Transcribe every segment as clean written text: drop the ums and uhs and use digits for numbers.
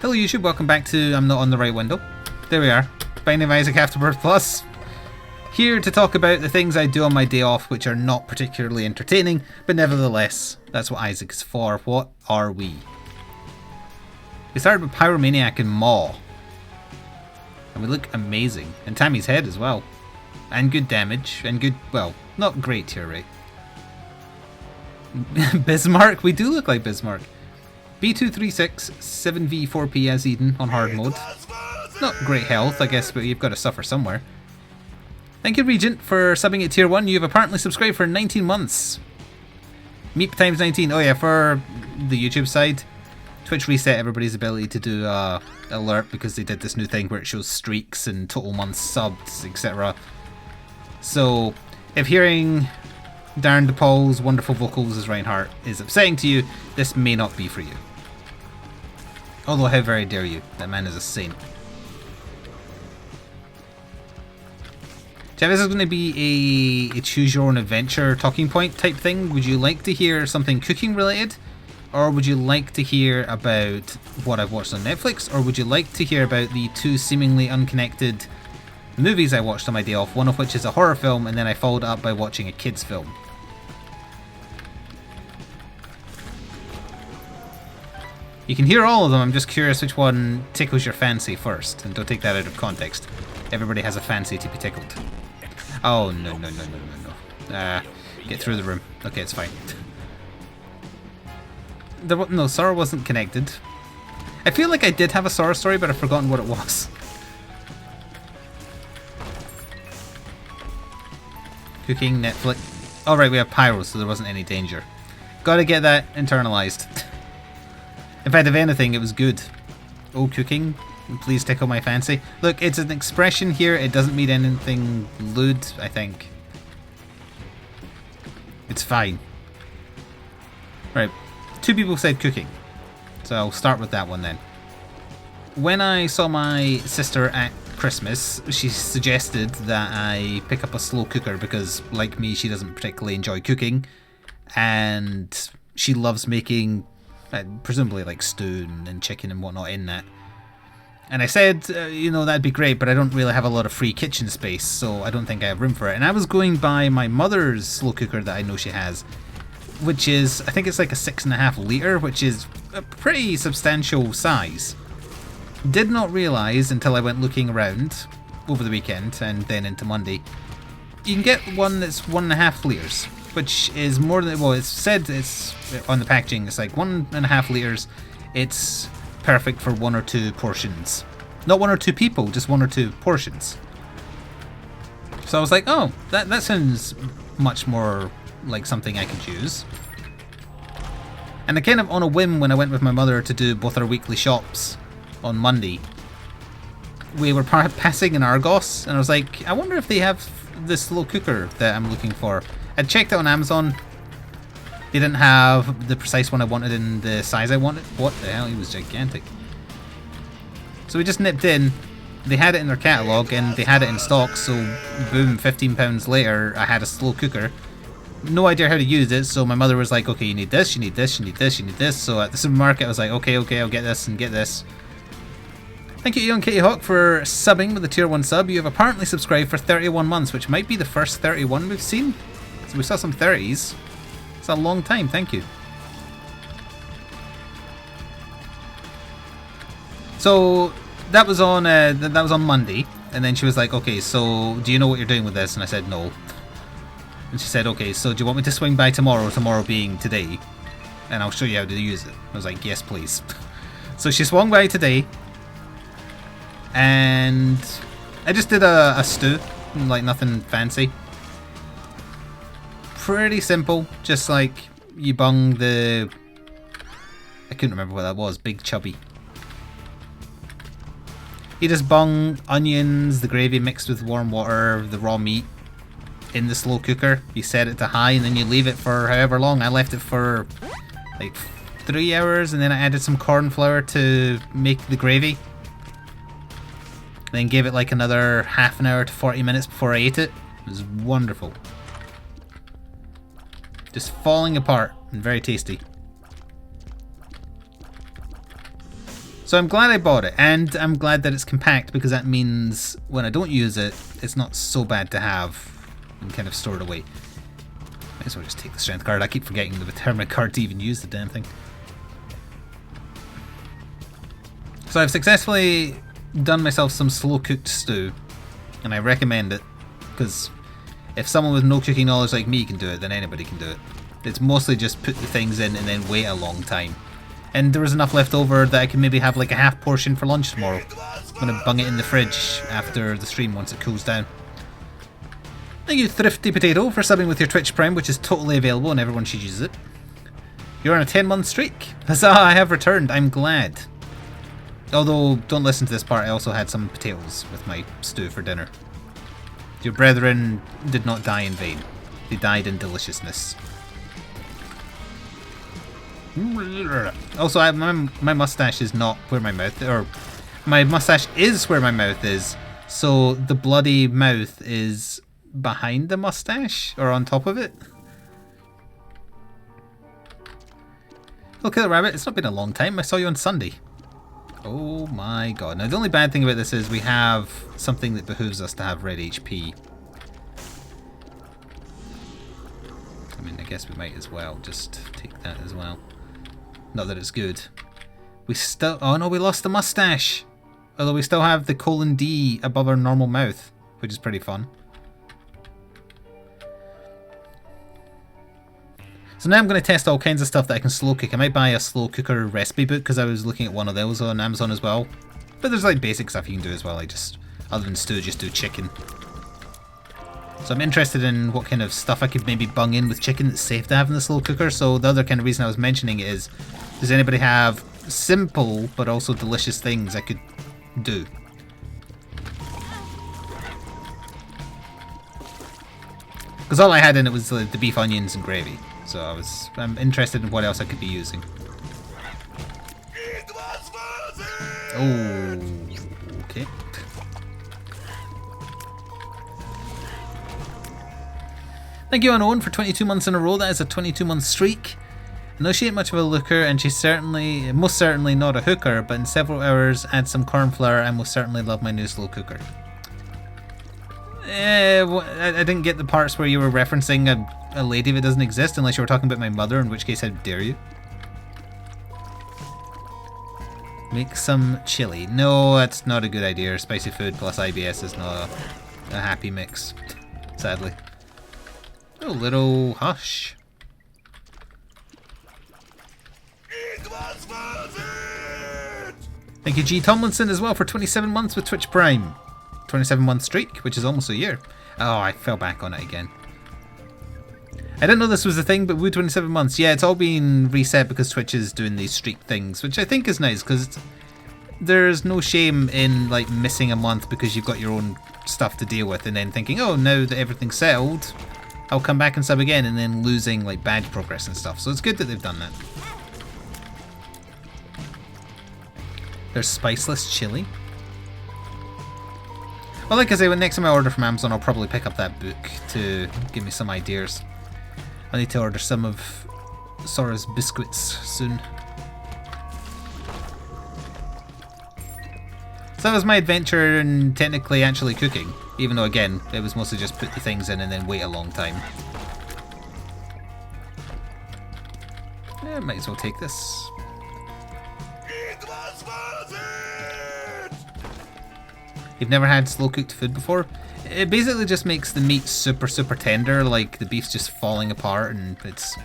Hello YouTube, welcome back to I'm Not on the Right Window. There we are, Binding of Isaac Afterbirth Plus. Here to talk about the things I do on my day off which are not particularly entertaining, but nevertheless, that's what Isaac is for. What are we? We started with Pyromaniac and Maw. And we look amazing. And Tammy's head as well. And good damage, and good, well, not great tier rate. Bismarck, we do look like Bismarck. B236, 7v4p as Eden on hard mode. Not great health, I guess, but you've got to suffer somewhere. Thank you, Regent, for subbing at tier 1. You've apparently subscribed for 19 months. Meep times 19. Oh yeah, for the YouTube side, Twitch reset everybody's ability to do alert because they did this new thing where it shows streaks and total months subbed, etc. So, if hearing Darren DePaul's wonderful vocals as Reinhardt is upsetting to you, this may not be for you. Although how very dare you, that man is a saint. Jeff, this is going to be a choose your own adventure talking point type thing. Would you like to hear something cooking related? Or would you like to hear about what I've watched on Netflix? Or would you like to hear about the two seemingly unconnected movies I watched on my day off, one of which is a horror film, and then I followed it up by watching a kids film? You can hear all of them, I'm just curious which one tickles your fancy first, and don't take that out of context. Everybody has a fancy to be tickled. Oh, no. Get through the room. Okay, it's fine. No, Sora wasn't connected. I feel like I did have a Sora story, but I've forgotten what it was. Cooking, Netflix. Oh right, we have Pyro, so there wasn't any danger. Gotta get that internalized. In fact, if anything, it was good. Oh, cooking, please tickle my fancy. Look, it's an expression here, it doesn't mean anything lewd, I think. It's fine. Right, 2 people said cooking, so I'll start with that one then. When I saw my sister at Christmas, she suggested that I pick up a slow cooker because, like me, she doesn't particularly enjoy cooking, and she loves making, presumably like stew and chicken and whatnot in that. And I said, you know, that'd be great, but I don't really have a lot of free kitchen space, so I don't think I have room for it. And I was going by my mother's slow cooker that I know she has, which is, I think it's like a 6.5 litre, which is a pretty substantial size. Did not realise until I went looking around over the weekend and then into Monday, you can get one that's 1.5 litres, which is more than, well, it's said it's on the packaging, it's like 1.5 litres, it's perfect for 1 or 2 portions. Not 1 or 2 people, just 1 or 2 portions. So I was like, oh, that sounds much more like something I could use. And I kind of on a whim, when I went with my mother to do both our weekly shops on Monday, we were passing in Argos, and I was like, I wonder if they have this slow cooker that I'm looking for. I checked it on Amazon. They didn't have the precise one I wanted in the size I wanted. What the hell, he was gigantic. So we just nipped in. They had it in their catalogue and they had it in stock, so boom, £15 later I had a slow cooker. No idea how to use it, so my mother was like, okay, you need this, you need this, you need this, you need this. So at the supermarket I was like, okay, I'll get this and get this. Thank you, Young Kitty Hawk, for subbing with the tier 1 sub. You have apparently subscribed for 31 months, which might be the first 31 we've seen. So we saw some 30s. It's a long time, thank you. So that was on Monday, and then she was like, okay, so do you know what you're doing with this? And I said no. And she said, okay, so do you want me to swing by tomorrow being today, and I'll show you how to use it? I was like, yes please. So she swung by today, and I just did a stew, like nothing fancy. Pretty simple, just like you bung the, I couldn't remember what that was, big chubby. You just bung onions, the gravy mixed with warm water, the raw meat in the slow cooker. You set it to high and then you leave it for however long. I left it for like 3 hours, and then I added some corn flour to make the gravy. Then gave it like another half an hour to 40 minutes before I ate it. It was wonderful. Just falling apart and very tasty. So I'm glad I bought it, and I'm glad that it's compact because that means when I don't use it, it's not so bad to have and kind of store it away. Might as well just take the strength card. I keep forgetting the determinant card to even use the damn thing. So I've successfully done myself some slow cooked stew, and I recommend it because if someone with no cooking knowledge like me can do it, then anybody can do it. It's mostly just put the things in and then wait a long time. And there was enough left over that I could maybe have like a half portion for lunch tomorrow. I'm going to bung it in the fridge after the stream once it cools down. Thank you, Thrifty Potato, for subbing with your Twitch Prime, which is totally available and everyone should use it. You're on a 10-month streak. Huzzah, I have returned. I'm glad. Although, don't listen to this part, I also had some potatoes with my stew for dinner. Your brethren did not die in vain. They died in deliciousness. Also, my mustache is not where my mouth, or my mustache is where my mouth is, so the bloody mouth is behind the mustache, or on top of it. Hello, Killer Rabbit, it's not been a long time, I saw you on Sunday. Oh my god. Now the only bad thing about this is we have something that behooves us to have red HP. I mean, I guess we might as well just take that as well. Not that it's good. We still... Oh no, we lost the mustache! Although we still have the colon D above our normal mouth, which is pretty fun. So now I'm going to test all kinds of stuff that I can slow cook. I might buy a slow cooker recipe book because I was looking at one of those on Amazon as well. But there's like basic stuff you can do as well. I just, other than stew, just do chicken. So I'm interested in what kind of stuff I could maybe bung in with chicken that's safe to have in the slow cooker. So the other kind of reason I was mentioning it is, does anybody have simple but also delicious things I could do? Because all I had in it was the beef, onions and gravy. So I'm interested in what else I could be using. Oh, okay. Thank you, Unknown, for 22 months in a row. That is a 22-month streak. I know she ain't much of a looker, and she's most certainly not a hooker, but in several hours, add some corn flour, and most certainly love my new slow cooker. I didn't get the parts where you were referencing a lady that doesn't exist, unless you were talking about my mother, in which case, how dare you? Make some chili. No, that's not a good idea. Spicy food plus IBS is not a happy mix, sadly. A little hush. Thank you, G. Tomlinson, as well, for 27 months with Twitch Prime. 27-month streak, which is almost a year. Oh, I fell back on it again. I didn't know this was a thing, but woo, 27 months. Yeah, it's all been reset because Twitch is doing these streak things, which I think is nice, because there's no shame in like missing a month because you've got your own stuff to deal with, and then thinking, oh, now that everything's settled, I'll come back and sub again, and then losing like badge progress and stuff. So it's good that they've done that. There's spiceless chili. Well, like I say, when next time I order from Amazon, I'll probably pick up that book to give me some ideas. I need to order some of Sora's biscuits soon. So that was my adventure in technically actually cooking, even though again, it was mostly just put the things in and then wait a long time. Yeah, might as well take this. You've never had slow cooked food before? It basically just makes the meat super tender, like the beef's just falling apart, and it's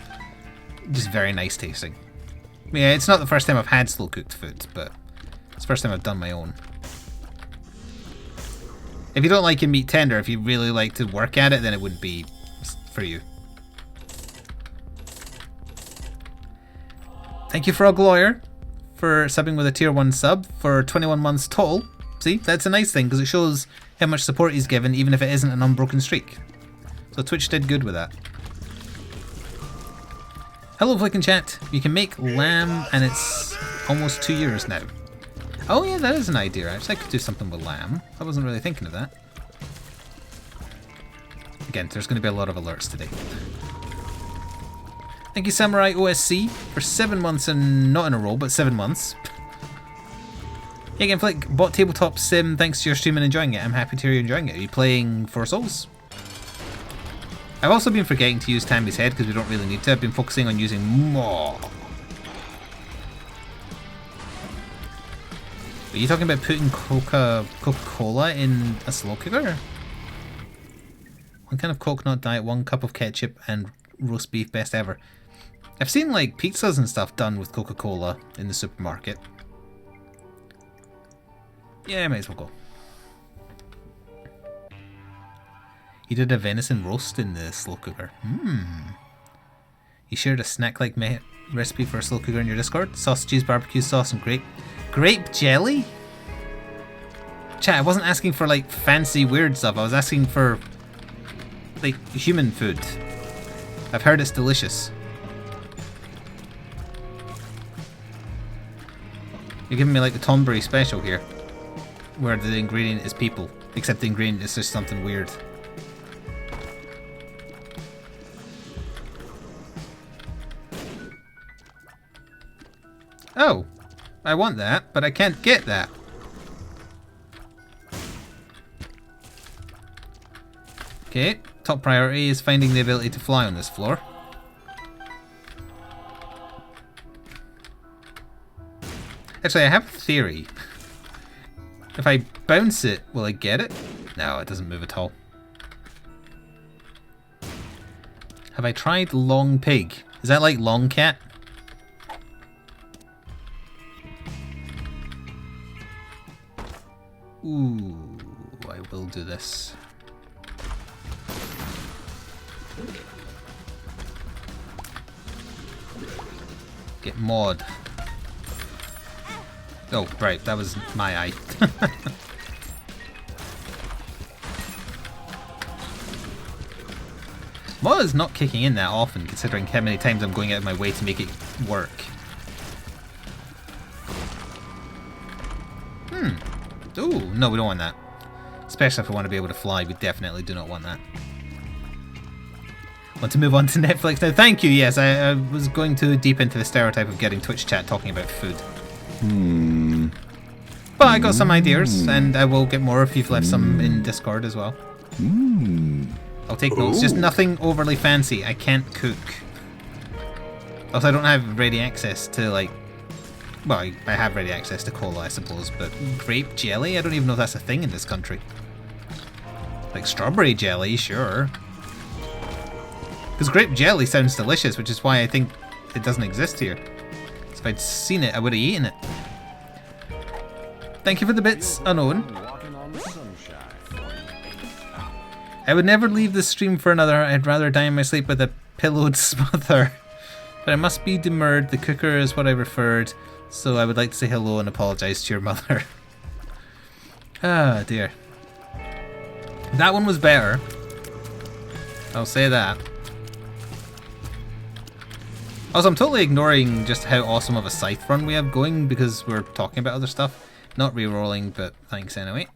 just very nice tasting. Yeah, it's not the first time I've had slow cooked food, but it's the first time I've done my own. If you don't like your meat tender, if you really like to work at it, then it wouldn't be for you. Thank you, Frog Lawyer, for subbing with a tier 1 sub for 21 months total. See, that's a nice thing because it shows how much support he's given, even if it isn't an unbroken streak. So Twitch did good with that. Hello, Flik and Chat. You can make lamb, and it's almost 2 years now. Oh yeah, that is an idea. Actually, I could do something with lamb. I wasn't really thinking of that. Again, there's going to be a lot of alerts today. Thank you, Samurai OSC, for 7 months, and not in a row, but 7 months. Yeah, again, Flik, bought Tabletop Sim thanks to your stream and enjoying it. I'm happy to hear you're enjoying it. Are you playing Four Souls? I've also been forgetting to use Tambi's head because we don't really need to. I've been focusing on using more. Are you talking about putting Coca-Cola in a slow cooker? One kind of coconut diet, 1 cup of ketchup, and roast beef, best ever. I've seen like pizzas and stuff done with Coca-Cola in the supermarket. Yeah, I might as well go. You did a venison roast in the slow cooker. You shared a snack-like recipe for a slow cooker in your Discord. Sausages, barbecue sauce, and grape jelly? Chat, I wasn't asking for like fancy weird stuff. I was asking for like human food. I've heard it's delicious. You're giving me like the Tonbury special here, where the ingredient is people, except the ingredient is just something weird. Oh, I want that, but I can't get that. Okay, top priority is finding the ability to fly on this floor. Actually, I have a theory. If I bounce it, will I get it? No, it doesn't move at all. Have I tried Long Pig? Is that like Long Cat? Ooh, I will do this. Get mod. Oh, right, that was my eye. Mod is not kicking in that often, considering how many times I'm going out of my way to make it work. Ooh, no, we don't want that. Especially if we want to be able to fly, we definitely do not want that. Want to move on to Netflix now? Thank you, yes, I was going too deep into the stereotype of getting Twitch chat talking about food. But I got some ideas, and I will get more if you've left some in Discord as well. I'll take notes, just nothing overly fancy. I can't cook. Also, I don't have ready access to, like... Well, I have ready access to cola, I suppose, but grape jelly? I don't even know if that's a thing in this country. Like strawberry jelly, sure. Because grape jelly sounds delicious, which is why I think it doesn't exist here. So if I'd seen it, I would have eaten it. Thank you for the bits, Unknown. I would never leave this stream for another. I'd rather die in my sleep with a pillowed smother. But I must be demurred. The cooker is what I referred. So I would like to say hello and apologise to your mother. Ah, dear. That one was better. I'll say that. Also, I'm totally ignoring just how awesome of a scythe run we have going because we're talking about other stuff. Not re-rolling, but thanks anyway.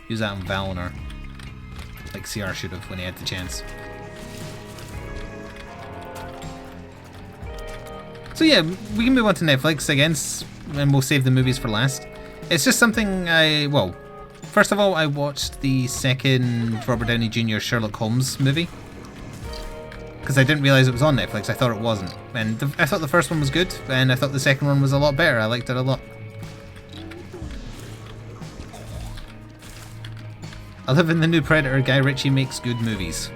Use that on Valinor. Like CR should have when he had the chance. So yeah, we can move on to Netflix again, and we'll save the movies for last. It's just something well, first of all, I watched the second Robert Downey Jr. Sherlock Holmes movie. Because I didn't realise it was on Netflix, I thought it wasn't. And I thought the first one was good, and I thought the second one was a lot better, I liked it a lot. I live in the new Predator, Guy Ritchie makes good movies.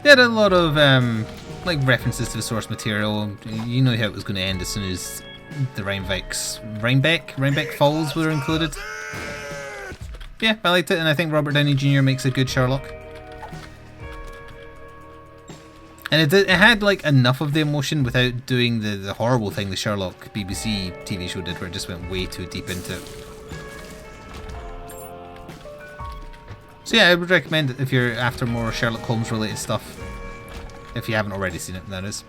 They had a lot of like references to the source material. You know how it was going to end as soon as the Rhinebeck Falls were included. Yeah, I liked it, and I think Robert Downey Jr. makes a good Sherlock. And it had like enough of the emotion without doing the horrible thing the Sherlock BBC TV show did, where it just went way too deep into it. So yeah, I would recommend it if you're after more Sherlock Holmes related stuff. If you haven't already seen it, that is.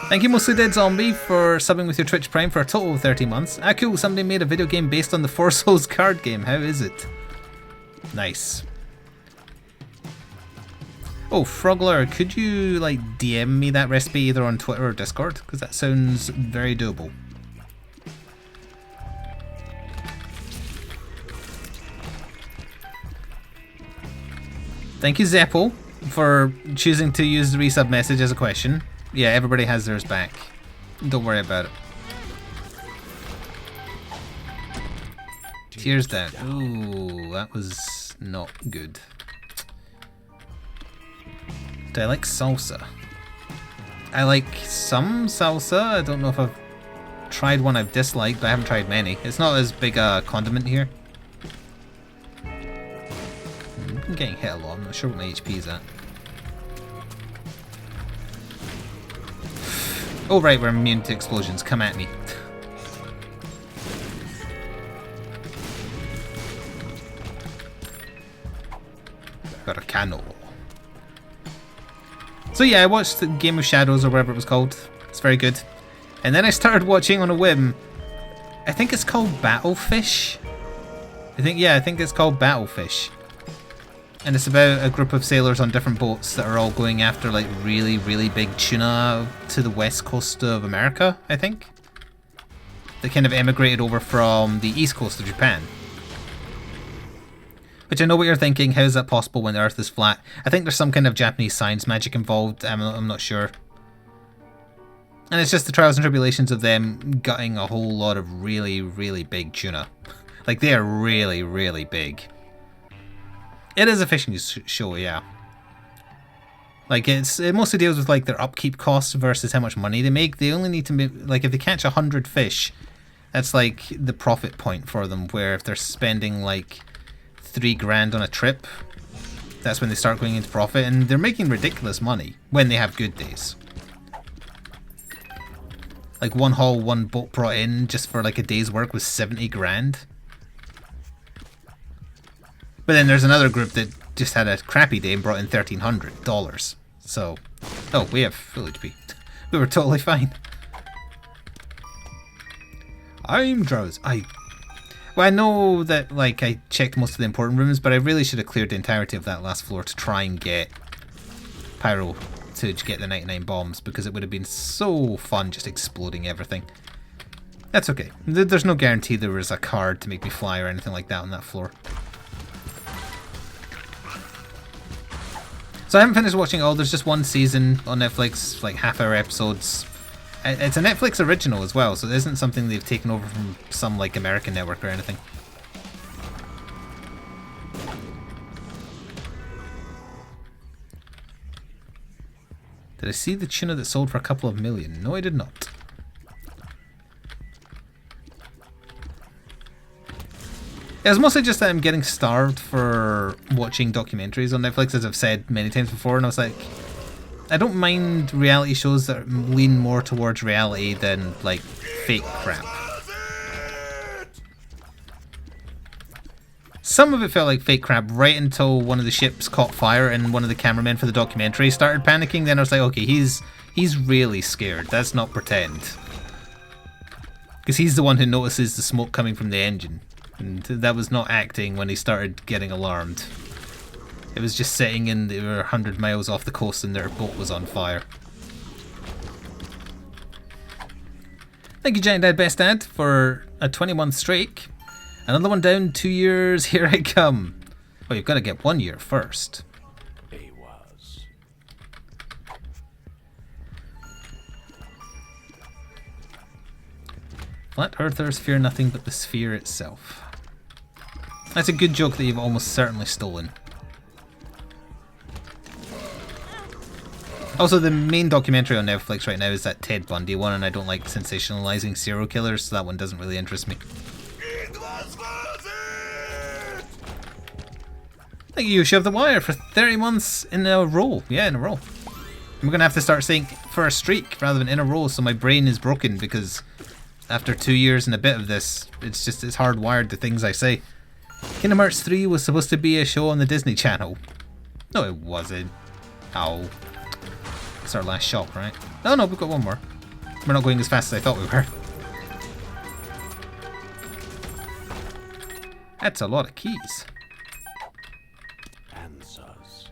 Thank you, Mostly Dead Zombie, for subbing with your Twitch Prime for a total of 30 months. Ah, cool, somebody made a video game based on the Four Souls card game. How is it? Nice. Oh, Frogler, could you like DM me that recipe either on Twitter or Discord? Because that sounds very doable. Thank you, Zeppel, for choosing to use the resub message as a question. Yeah, everybody has theirs back. Don't worry about it. Tears down. Ooh, that was not good. Do I like salsa? I like some salsa. I don't know if I've tried one I've disliked, but I haven't tried many. It's not as big a condiment here. I'm getting hit a lot. I'm not sure what my HP is at. Oh right, we're immune to explosions. Come at me. Got a cannol. So yeah, I watched the Game of Shadows or whatever it was called. It's very good. And then I started watching on a whim. I think it's called Battlefish. I think it's called Battlefish. And it's about a group of sailors on different boats that are all going after like really, really big tuna to the west coast of America, I think. They kind of emigrated over from the east coast of Japan. Which I know what you're thinking, how is that possible when the Earth is flat? I think there's some kind of Japanese science magic involved, I'm not sure. And it's just the trials and tribulations of them gutting a whole lot of really, really big tuna. Like, they are really, really big. It is a fishing show, yeah. Like, it mostly deals with, like, their upkeep costs versus how much money they make. They only need to make, like, if they catch 100 fish, that's, like, the profit point for them, where if they're spending, like, 3 grand on a trip, that's when they start going into profit, and they're making ridiculous money when they have good days. Like one haul, one boat brought in just for like a day's work was 70 grand. But then there's another group that just had a crappy day and brought in $1,300. So, oh, we have full HP. We were totally fine. I'm drowsy. Well, I know that, like, I checked most of the important rooms, but I really should have cleared the entirety of that last floor to try and get Pyro to get the 99 bombs, because it would have been so fun just exploding everything. That's okay. There's no guarantee there was a card to make me fly or anything like that on that floor. So I haven't finished watching all. There's just one season on Netflix, like half-hour episodes. It's a Netflix original as well, so it isn't something they've taken over from some like American network or anything. Did I see the tuna that sold for a couple of million? No, I did not. It was mostly just that I'm getting starved for watching documentaries on Netflix, as I've said many times before, and I was like, I don't mind reality shows that lean more towards reality than, like, fake crap. Some of it felt like fake crap right until one of the ships caught fire and one of the cameramen for the documentary started panicking. Then I was like, okay, he's really scared. That's not pretend. Because he's the one who notices the smoke coming from the engine. And that was not acting when he started getting alarmed. It was just sitting in, they were 100 miles off the coast and their boat was on fire. Thank you, Giant Dad Best Dad, for a 20-month streak. Another one down, 2 years, here I come. Well, you've got to get 1 year first. Flat Earthers fear nothing but the sphere itself. That's a good joke that you've almost certainly stolen. Also, the main documentary on Netflix right now is that Ted Bundy one, and I don't like sensationalizing serial killers, so that one doesn't really interest me. Thank you, Shove the Wire, for 30 months in a row. Yeah, in a row. I'm going to have to start saying for a streak rather than in a row, so my brain is broken, because after 2 years and a bit of this, it's hardwired to things I say. Kingdom Hearts 3 was supposed to be a show on the Disney Channel. No, it wasn't. Ow. It's our last shop, right? Oh no, we've got one more. We're not going as fast as I thought we were. That's a lot of keys. Answers.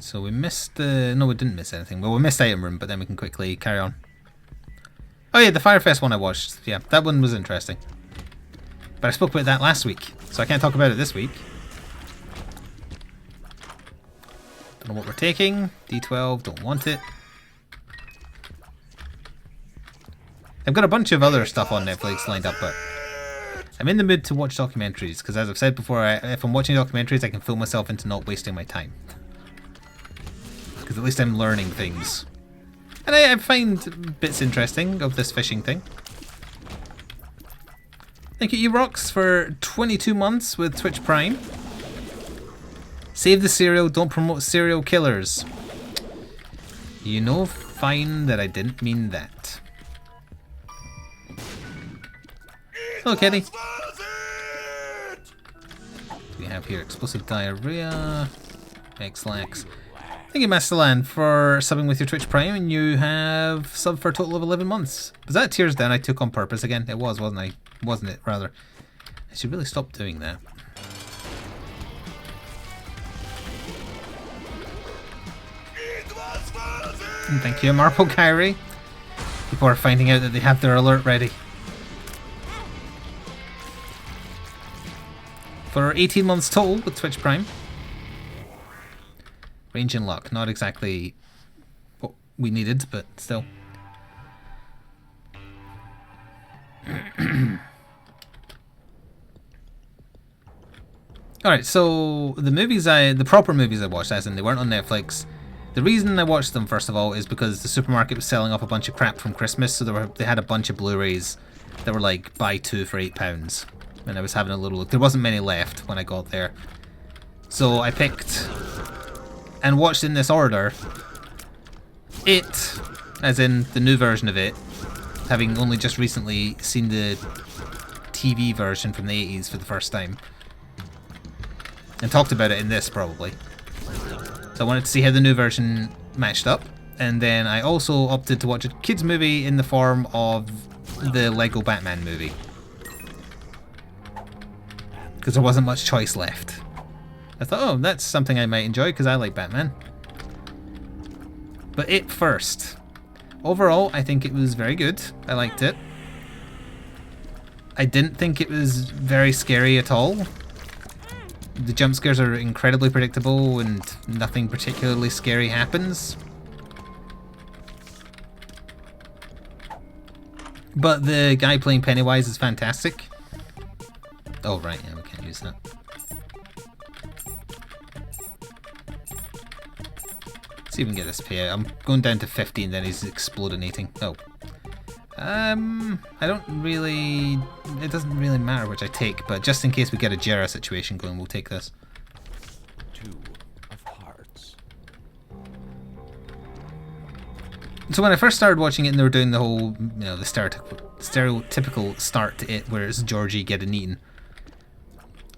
So we missed the... No, we didn't miss anything. Well, we missed Item Room, but then we can quickly carry on. Oh yeah, the Firefest one I watched. Yeah, that one was interesting. But I spoke about that last week, so I can't talk about it this week. Don't know what we're taking. D12, don't want it. I've got a bunch of other stuff on Netflix lined up, but I'm in the mood to watch documentaries, because as I've said before, if I'm watching documentaries, I can fool myself into not wasting my time. Because at least I'm learning things. And I find bits interesting of this fishing thing. Thank you, Erox, for 22 months with Twitch Prime. Save the cereal, don't promote serial killers. You know fine that I didn't mean that. Hello, Kenny. What do we have here? Explosive diarrhea. X-Lax. Thank you, Masterland, for subbing with your Twitch Prime, and you have subbed for a total of 11 months. Was that Tears Down I took on purpose again? It was, wasn't I? Wasn't it, rather? I should really stop doing that. And thank you, Marple Kyrie. People are finding out that they have their alert ready. For 18 months total with Twitch Prime. Range and luck, not exactly what we needed, but still. Alright, so the proper movies I watched, as in they weren't on Netflix. The reason I watched them, first of all, is because the supermarket was selling off a bunch of crap from Christmas, so they had a bunch of Blu-rays that were like, buy 2 for £8. And I was having a little look. There wasn't many left when I got there. So I picked and watched in this order It, as in the new version of It, having only just recently seen the TV version from the 80s for the first time. And talked about it in this, probably. So I wanted to see how the new version matched up. And then I also opted to watch a kids movie in the form of the Lego Batman movie. Because there wasn't much choice left. I thought, oh, that's something I might enjoy because I like Batman. But It first. Overall, I think it was very good. I liked it. I didn't think it was very scary at all. The jump scares are incredibly predictable and nothing particularly scary happens. But the guy playing Pennywise is fantastic. Oh, right, yeah, we can't use that. Let's see if we can get this payout. I'm going down to 15, then he's explodinating. Oh. I don't really... It doesn't really matter which I take, but just in case we get a Jera situation going, we'll take this. 2 of hearts. So when I first started watching it and they were doing the whole, you know, the stereotypical start to It, where it's Georgie getting eaten.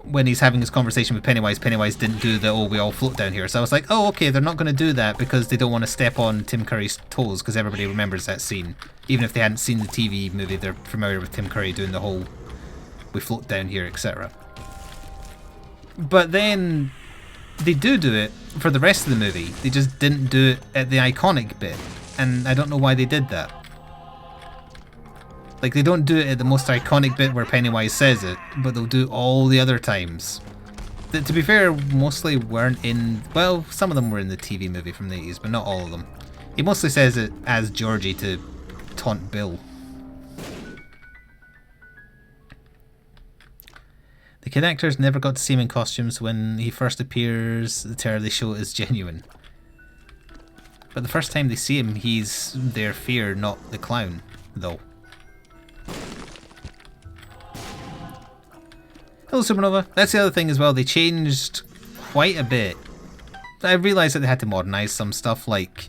When he's having his conversation with Pennywise, Pennywise didn't do the, oh, we all float down here. So I was like, oh, okay, they're not going to do that because they don't want to step on Tim Curry's toes, because everybody remembers that scene. Even if they hadn't seen the TV movie, they're familiar with Tim Curry doing the whole, we float down here, etc. But then they do it for the rest of the movie. They just didn't do it at the iconic bit. And I don't know why they did that. Like, they don't do it at the most iconic bit where Pennywise says it, but they'll do all the other times. That, to be fair, mostly weren't in... Well, some of them were in the TV movie from the 80s, but not all of them. He mostly says it as Georgie to taunt Bill. The kid actors never got to see him in costumes. When he first appears, the terror they show is genuine. But the first time they see him, he's their fear, not the clown, though. Hello, Supernova. That's the other thing as well. They changed quite a bit. I realised that they had to modernise some stuff, like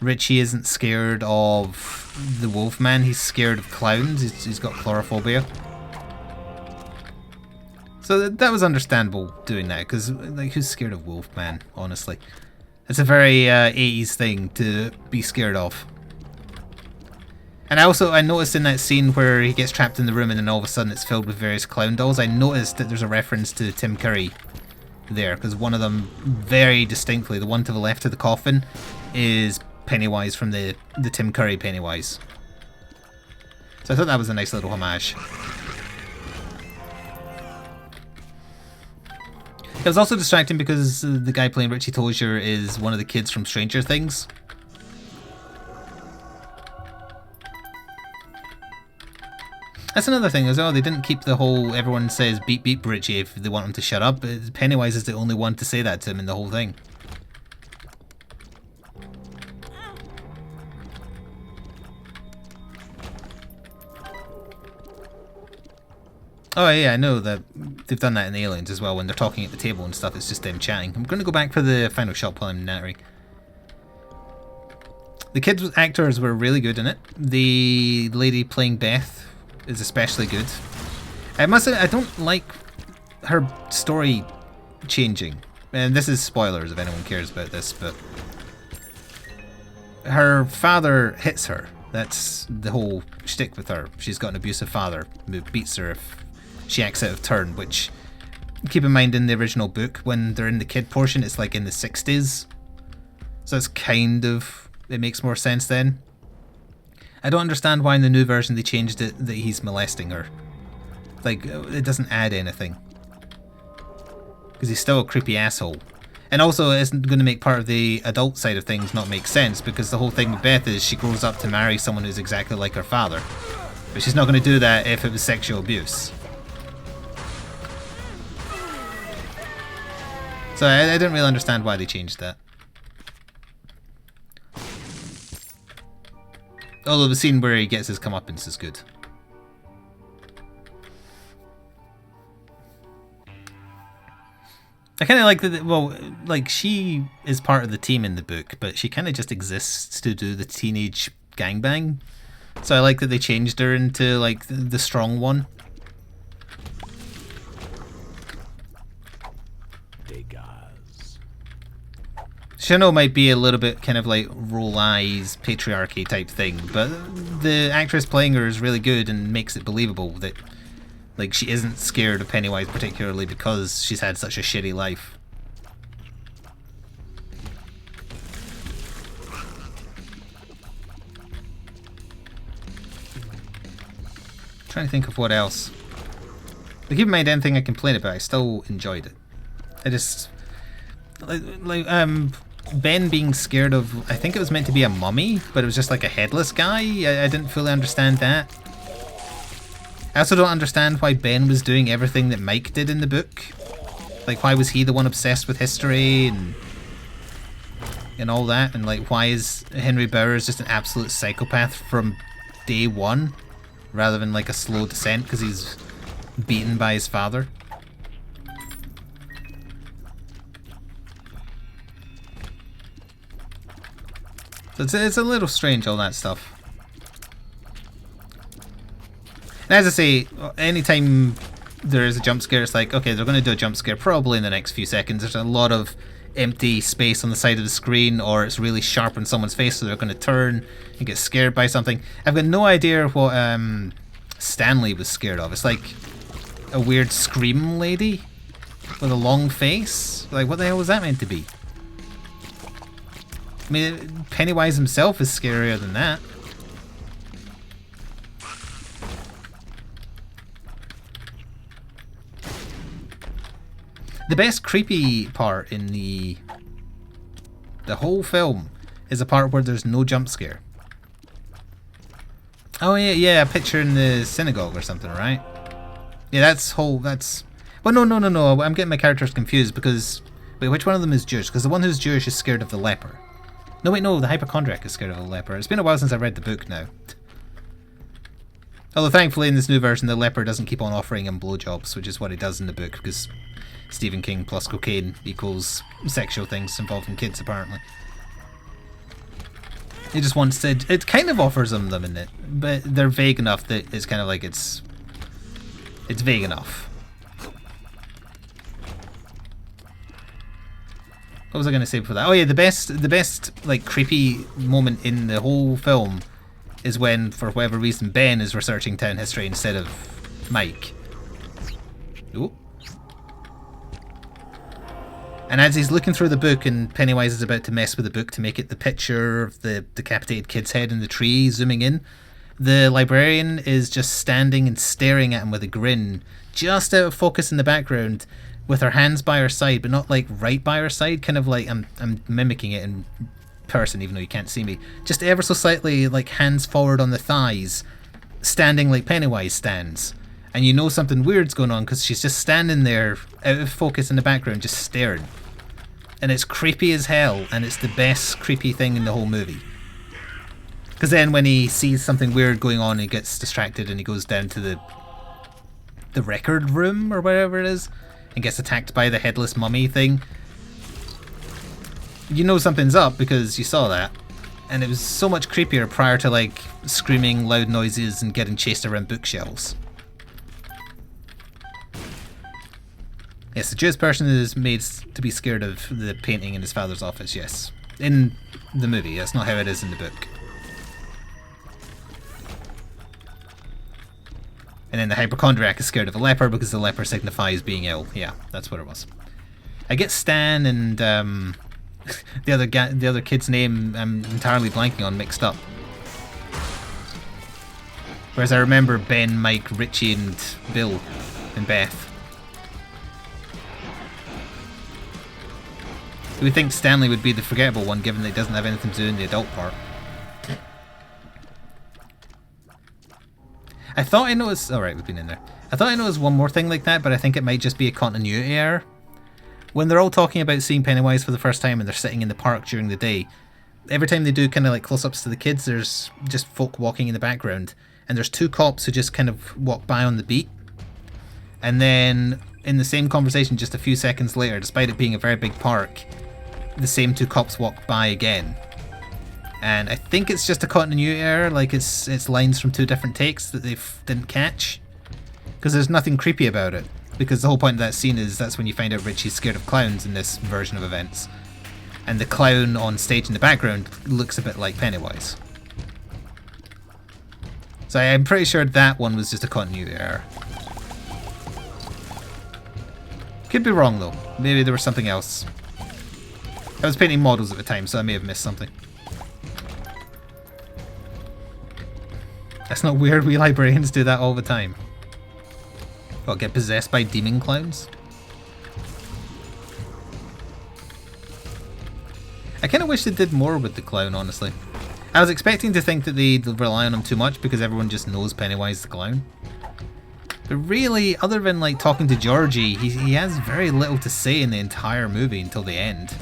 Richie isn't scared of the Wolfman. He's scared of clowns. He's got chlorophobia. So that was understandable doing that, because like, who's scared of Wolfman, honestly? It's a very 80s thing to be scared of. And I noticed in that scene where he gets trapped in the room and then all of a sudden it's filled with various clown dolls, I noticed that there's a reference to Tim Curry there, because one of them very distinctly, the one to the left of the coffin, is Pennywise from the Tim Curry Pennywise. So I thought that was a nice little homage. It was also distracting because the guy playing Richie Tozier is one of the kids from Stranger Things. That's another thing as well, they didn't keep the whole everyone says beep beep Richie if they want him to shut up. Pennywise is the only one to say that to him in the whole thing. Oh yeah, I know that they've done that in Aliens as well when they're talking at the table and stuff, it's just them chatting. I'm going to go back for the final shot while I'm nattering. The kids actors were really good in it. The lady playing Beth is especially good. I must say, I don't like her story changing. And this is spoilers if anyone cares about this, but her father hits her. That's the whole shtick with her. She's got an abusive father who beats her if she acts out of turn, which, keep in mind, in the original book, when they're in the kid portion, it's like in the 60s. So it's kind of, it makes more sense then. I don't understand why in the new version they changed it that he's molesting her. Like, it doesn't add anything. Because he's still a creepy asshole. And also it isn't going to make part of the adult side of things not make sense, because the whole thing with Beth is she grows up to marry someone who's exactly like her father. But she's not going to do that if it was sexual abuse. So I didn't really understand why they changed that. Although the scene where he gets his comeuppance is good. I kind of like that, well, like, she is part of the team in the book, but she kind of just exists to do the teenage gangbang. So I like that they changed her into, like, the strong one. Shino might be a little bit kind of like roll eyes, patriarchy type thing, but the actress playing her is really good and makes it believable that, like, she isn't scared of Pennywise particularly because she's had such a shitty life. Trying to think of what else. But keep in mind, anything I complain about, I still enjoyed it. I just Ben being scared of, I think it was meant to be a mummy, but it was just like a headless guy. I didn't fully understand that. I also don't understand why Ben was doing everything that Mike did in the book. Like, why was he the one obsessed with history and all that? And, like, why is Henry Bowers just an absolute psychopath from day one, rather than, like, a slow descent because he's beaten by his father? So it's a little strange, all that stuff. And as I say, anytime there is a jump scare, it's like, okay, they're going to do a jump scare probably in the next few seconds. There's a lot of empty space on the side of the screen, or it's really sharp on someone's face, so they're going to turn and get scared by something. I've got no idea what Stanley was scared of. It's like a weird scream lady with a long face. Like, what the hell was that meant to be? I mean, Pennywise himself is scarier than that. The best creepy part in the whole film is the part where there's no jump scare. Oh yeah, a picture in the synagogue or something, right? Yeah, that's... Well, no, I'm getting my characters confused because... Wait, which one of them is Jewish? Because the one who's Jewish is scared of the leper. No, wait, no, the hypochondriac is scared of the leper. It's been a while since I read the book now. Although thankfully in this new version the leper doesn't keep on offering him blowjobs, which is what he does in the book, because Stephen King plus cocaine equals sexual things involving kids, apparently. He just wants to... It kind of offers them in it, but they're vague enough that it's kind of like it's vague enough. What was I going to say before that? Oh yeah, the best like creepy moment in the whole film is when, for whatever reason, Ben is researching town history instead of Mike. Ooh. And as he's looking through the book and Pennywise is about to mess with the book to make it the picture of the decapitated kid's head in the tree zooming in, the librarian is just standing and staring at him with a grin, just out of focus in the background, with her hands by her side, but not like right by her side, kind of like, I'm mimicking it in person even though you can't see me, just ever so slightly like hands forward on the thighs, standing like Pennywise stands. And you know something weird's going on because she's just standing there out of focus in the background just staring. And it's creepy as hell, and it's the best creepy thing in the whole movie. Because then when he sees something weird going on, he gets distracted and he goes down to the record room or wherever it is and gets attacked by the headless mummy thing. You know something's up because you saw that. And it was so much creepier prior to like screaming loud noises and getting chased around bookshelves. Yes, the Jewish person is made to be scared of the painting in his father's office, yes. In the movie, that's not how it is in the book. And then the hypochondriac is scared of a leper because the leper signifies being ill. Yeah, that's what it was. I get Stan and the other kid's name I'm entirely blanking on mixed up. Whereas I remember Ben, Mike, Richie and Bill and Beth. Do we think Stanley would be the forgettable one given that he doesn't have anything to do in the adult part? I thought I noticed... Alright, we've been in there. I thought I noticed one more thing like that, but I think it might just be a continuity error. When they're all talking about seeing Pennywise for the first time and they're sitting in the park during the day, every time they do kind of like close-ups to the kids, there's just folk walking in the background. And there's two cops who just kind of walk by on the beat. And then in the same conversation just a few seconds later, despite it being a very big park, the same two cops walk by again. And I think it's just a continuity error, like it's lines from two different takes that they didn't catch. Because there's nothing creepy about it. Because the whole point of that scene is that's when you find out Richie's scared of clowns in this version of events. And the clown on stage in the background looks a bit like Pennywise. So I'm pretty sure that one was just a continuity error. Could be wrong though. Maybe there was something else. I was painting models at the time, so I may have missed something. That's not weird, we librarians do that all the time. What, get possessed by demon clowns? I kind of wish they did more with the clown, honestly. I was expecting to think that they'd rely on him too much because everyone just knows Pennywise the clown. But really, other than like talking to Georgie, he has very little to say in the entire movie until the end.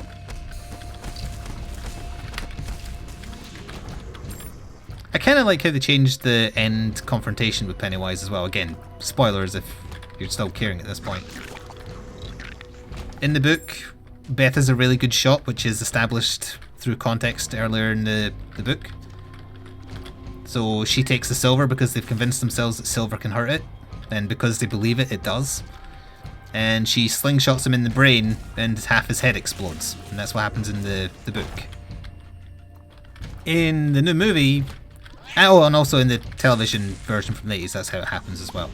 I kind of like how they changed the end confrontation with Pennywise as well. Again, spoilers if you're still caring at this point. In the book, Beth is a really good shot, which is established through context earlier in the book. So she takes the silver because they've convinced themselves that silver can hurt it, and because they believe it, it does. And she slingshots him in the brain, and half his head explodes. And that's what happens in the book. In the new movie... Oh, and also in the television version from the 80s, that's how it happens as well.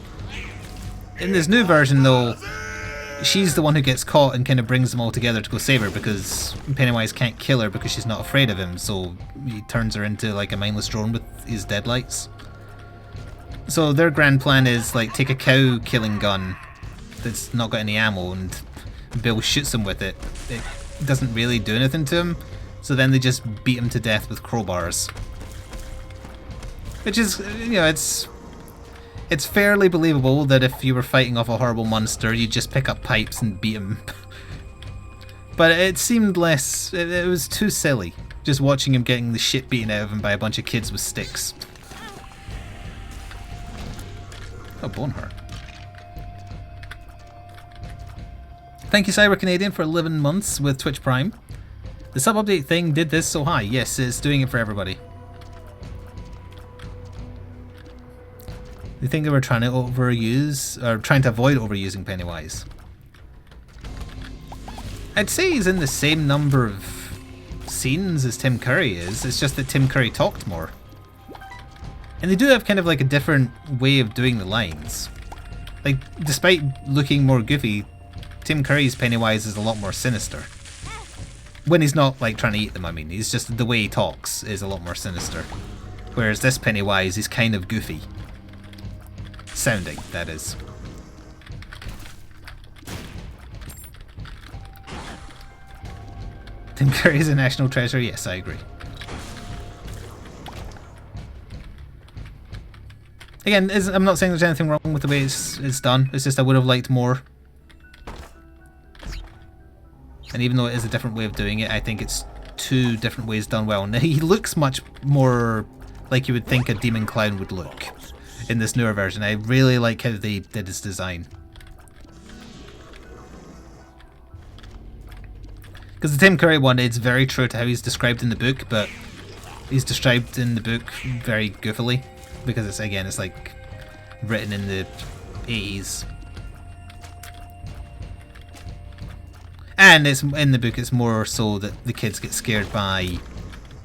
In this new version, though, she's the one who gets caught and kind of brings them all together to go save her because Pennywise can't kill her because she's not afraid of him, so he turns her into like a mindless drone with his deadlights. So their grand plan is like take a cow killing gun that's not got any ammo and Bill shoots him with it. It doesn't really do anything to him, so then they just beat him to death with crowbars. Which is, you know, it's fairly believable that if you were fighting off a horrible monster, you'd just pick up pipes and beat him. But it seemed less... It was too silly, just watching him getting the shit beaten out of him by a bunch of kids with sticks. Oh, Boneheart. Thank you, Cyber Canadian, for 11 months with Twitch Prime. The sub-update thing did this so high. Yes, it's doing it for everybody. They think they were trying to overuse, or trying to avoid overusing Pennywise. I'd say he's in the same number of scenes as Tim Curry is, it's just that Tim Curry talked more. And they do have kind of like a different way of doing the lines. Like, despite looking more goofy, Tim Curry's Pennywise is a lot more sinister. When he's not like trying to eat them, I mean, he's just the way he talks is a lot more sinister. Whereas this Pennywise is kind of goofy. Sounding, that is. Tim Curry's a national treasure? Yes, I agree. Again, I'm not saying there's anything wrong with the way it's done. It's just I would have liked more. And even though it is a different way of doing it, I think it's two different ways done well. Now, he looks much more like you would think a demon clown would look in this newer version. I really like how they did his design. Because the Tim Curry one, it's very true to how he's described in the book, but he's described in the book very goofily. Because it's, again, it's like written in the 80s. And it's in the book, it's more so that the kids get scared by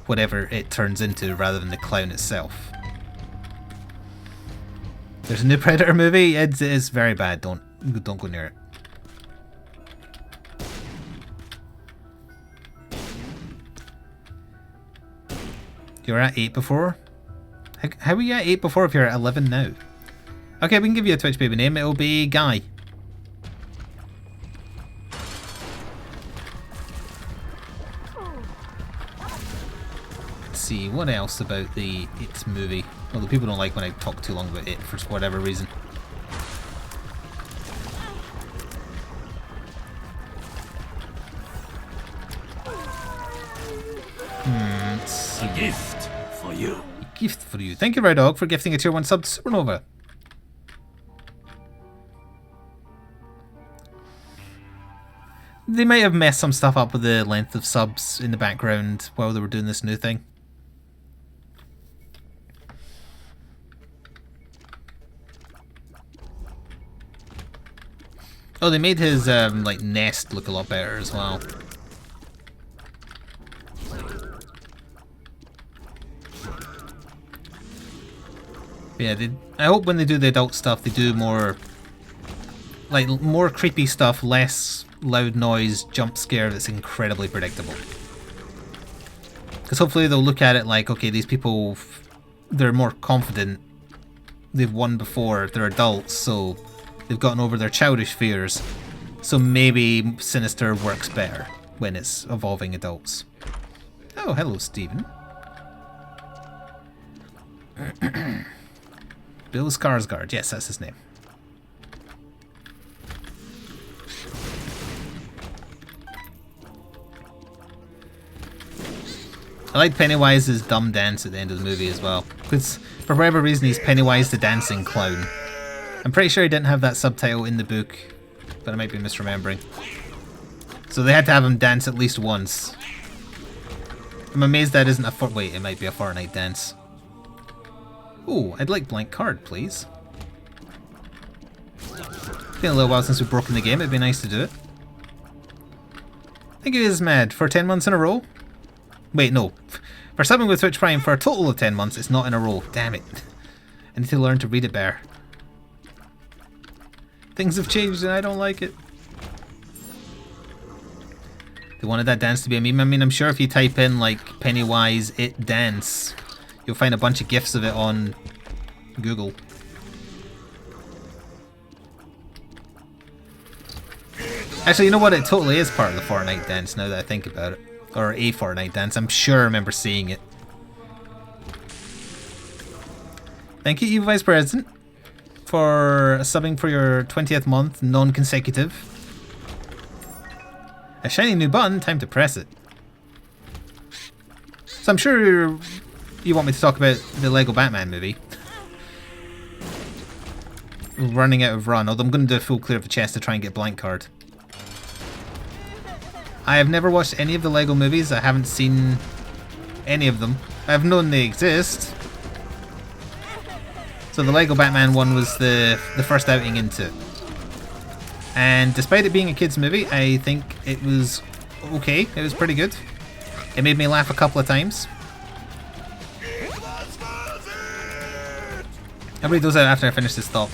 whatever it turns into rather than the clown itself. There's a new Predator movie. It is very bad. Don't go near it. You were at 8 before? How were you at 8 before if you're at 11 now? Okay, we can give you a Twitch baby name. It'll be Guy. Let's see, what else about the It movie? Although people don't like when I talk too long about it for whatever reason. Let's see. A gift for you. A gift for you. Thank you, Red Dog, for gifting a tier 1 sub to Supernova. They might have messed some stuff up with the length of subs in the background while they were doing this new thing. Oh, they made his like nest look a lot better as well. Yeah, I hope when they do the adult stuff, they do more, like, more creepy stuff, less loud noise, jump scare that's incredibly predictable. Because hopefully they'll look at it like, okay, these people, they're more confident, they've won before, they're adults, so they've gotten over their childish fears, so maybe Sinister works better when it's evolving adults. Oh, hello, Stephen. Bill Skarsgård, yes, that's his name. I like Pennywise's dumb dance at the end of the movie as well, because for whatever reason he's Pennywise the dancing clown. I'm pretty sure he didn't have that subtitle in the book, but I might be misremembering. So they had to have him dance at least once. I'm amazed that isn't a wait, it might be a Fortnite dance. Ooh, I'd like blank card, please. It's been a little while since we've broken the game, it'd be nice to do it. Thank you, Ismad, for 10 months in a row. Wait, no. For subbing with Twitch Prime for a total of 10 months, it's not in a row. Damn it. I need to learn to read it better. Things have changed and I don't like it. They wanted that dance to be a meme. I mean, I'm sure if you type in, like, Pennywise It Dance, you'll find a bunch of GIFs of it on Google. Actually, you know what? It totally is part of the Fortnite dance now that I think about it. Or a Fortnite dance. I'm sure I remember seeing it. Thank you, Vice President, for subbing for your 20th month, non-consecutive. A shiny new button, time to press it. So I'm sure you want me to talk about the Lego Batman movie. Running out of run, although I'm going to do a full clear of the chest to try and get blank card. I have never watched any of the Lego movies. I haven't seen any of them. I've known they exist. So the Lego Batman one was the first outing into it. And despite it being a kid's movie, I think it was okay. It was pretty good. It made me laugh a couple of times. I'll read those out after I finish this thought.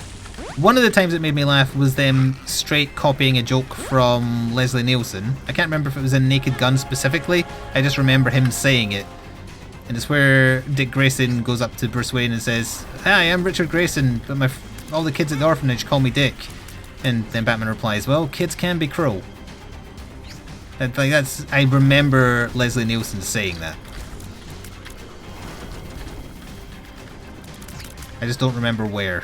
One of the times it made me laugh was them straight copying a joke from Leslie Nielsen. I can't remember if it was in Naked Gun specifically. I just remember him saying it. And it's where Dick Grayson goes up to Bruce Wayne and says, "Hi, I'm Richard Grayson, but all the kids at the orphanage call me Dick." And then Batman replies, "Well, kids can be cruel." And I remember Leslie Nielsen saying that. I just don't remember where.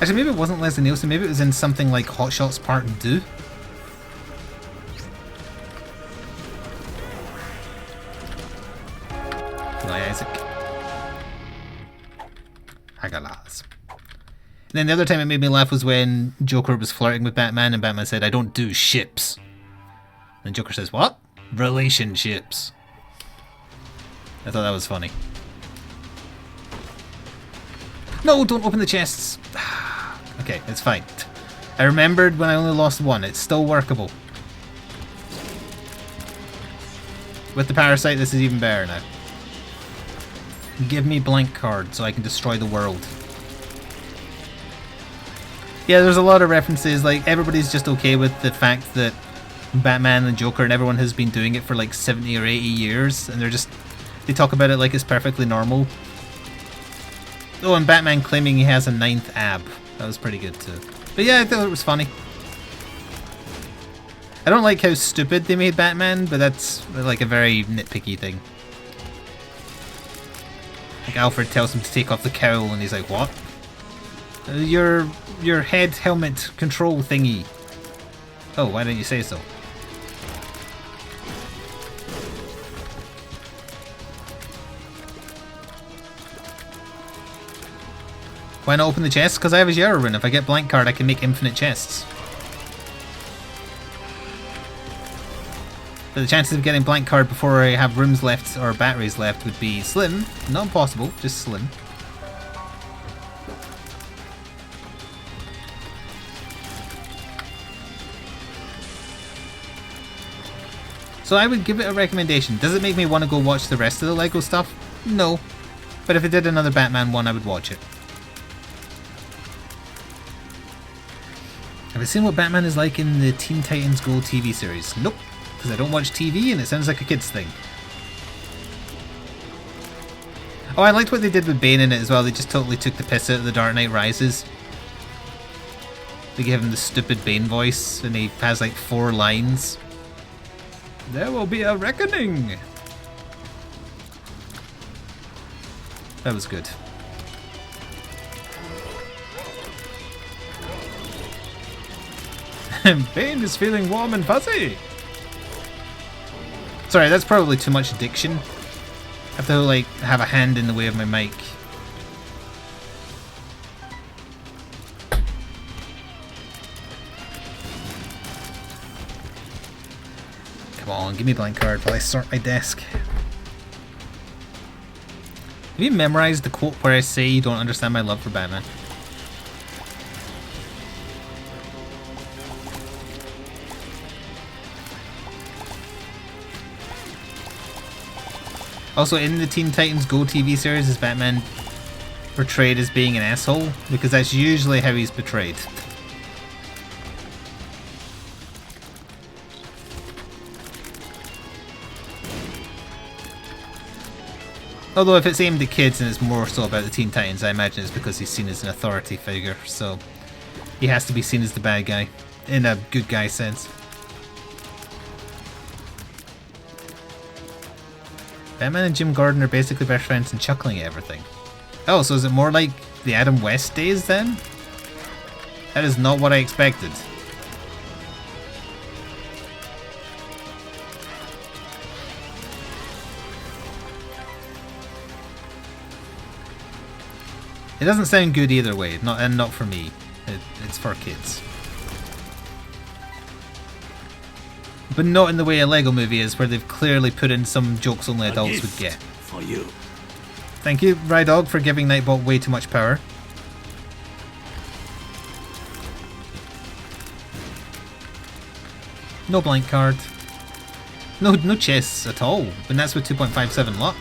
Actually, maybe it wasn't Leslie Nielsen. Maybe it was in something like Hot Shots Part 2. Eli Isaac. Hagalas. And then the other time it made me laugh was when Joker was flirting with Batman and Batman said, "I don't do ships." And Joker says, "What? Relationships." I thought that was funny. No, don't open the chests. Okay, it's fine. I remembered when I only lost one. It's still workable. With the parasite, this is even better now. Give me blank card so I can destroy the world. Yeah, there's a lot of references. Like, everybody's just okay with the fact that Batman and Joker and everyone has been doing it for like 70 or 80 years. And they talk about it like it's perfectly normal. Oh, and Batman claiming he has a 9th ab. That was pretty good too. But yeah, I thought it was funny. I don't like how stupid they made Batman, but that's like a very nitpicky thing. Like Alfred tells him to take off the cowl and he's like, "What? Your head helmet control thingy." Oh, why didn't you say so? Why not open the chest? Because I have a Zero rune. If I get blank card, I can make infinite chests. But the chances of getting blank card before I have rooms left or batteries left would be slim. Not impossible, just slim. So I would give it a recommendation. Does it make me want to go watch the rest of the LEGO stuff? No. But if it did another Batman one, I would watch it. Have I seen what Batman is like in the Teen Titans Go TV series? Nope, because I don't watch TV and it sounds like a kid's thing. Oh, I liked what they did with Bane in it as well. They just totally took the piss out of the Dark Knight Rises. They gave him the stupid Bane voice and he has like 4 lines. "There will be a reckoning." That was good. Bane is feeling warm and fuzzy. Sorry, that's probably too much diction. I have to like have a hand in the way of my mic. Come on, give me a blank card while I sort my desk. Have you memorized the quote where I say you don't understand my love for Batman? Also, in the Teen Titans Go TV series, is Batman portrayed as being an asshole? Because that's usually how he's portrayed. Although if it's aimed at kids and it's more so about the Teen Titans, I imagine it's because he's seen as an authority figure, so he has to be seen as the bad guy, in a good guy sense. Batman and Jim Gordon are basically best friends and chuckling at everything. Oh, so is it more like the Adam West days then? That is not what I expected. It doesn't sound good either way, not for me. It's for kids. But not in the way a Lego movie is, where they've clearly put in some jokes only adults would get. For you. Thank you, Rydog, for giving Nightbot way too much power. No blank card. No chests at all, and that's with 2.57 luck.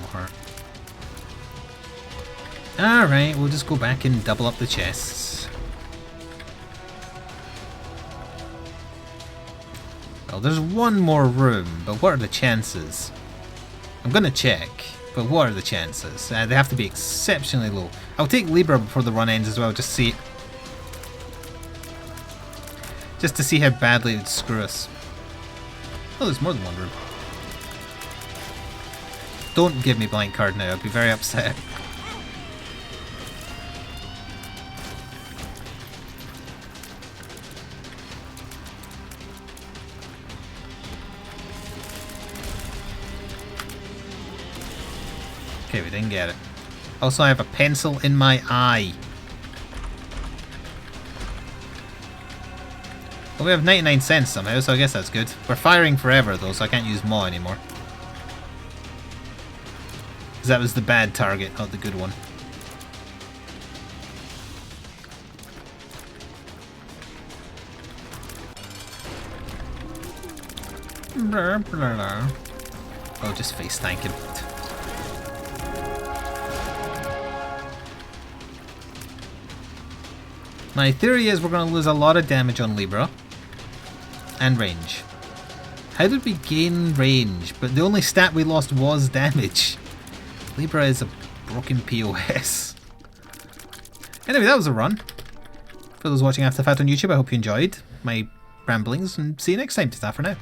heart. Alright, we'll just go back and double up the chests. Well, there's one more room, but what are the chances? I'm gonna check, but what are the chances? They have to be exceptionally low. I'll take Libra before the run ends as well, just to see how badly it would screw us. Oh, there's more than one room. Don't give me blank card now, I'd be very upset. Okay, we didn't get it. Also, I have a pencil in my eye. Well, we have 99 cents somehow, so I guess that's good. We're firing forever though, so I can't use Maw anymore. Because that was the bad target, not the good one. Blah, blah, blah. Oh, just face tank him. My theory is we're going to lose a lot of damage on Libra. And range. How did we gain range? But the only stat we lost was damage. Libra is a broken POS. Anyway, that was a run. For those watching Afterbirth on YouTube, I hope you enjoyed my ramblings, and see you next time. Ta-ta for now.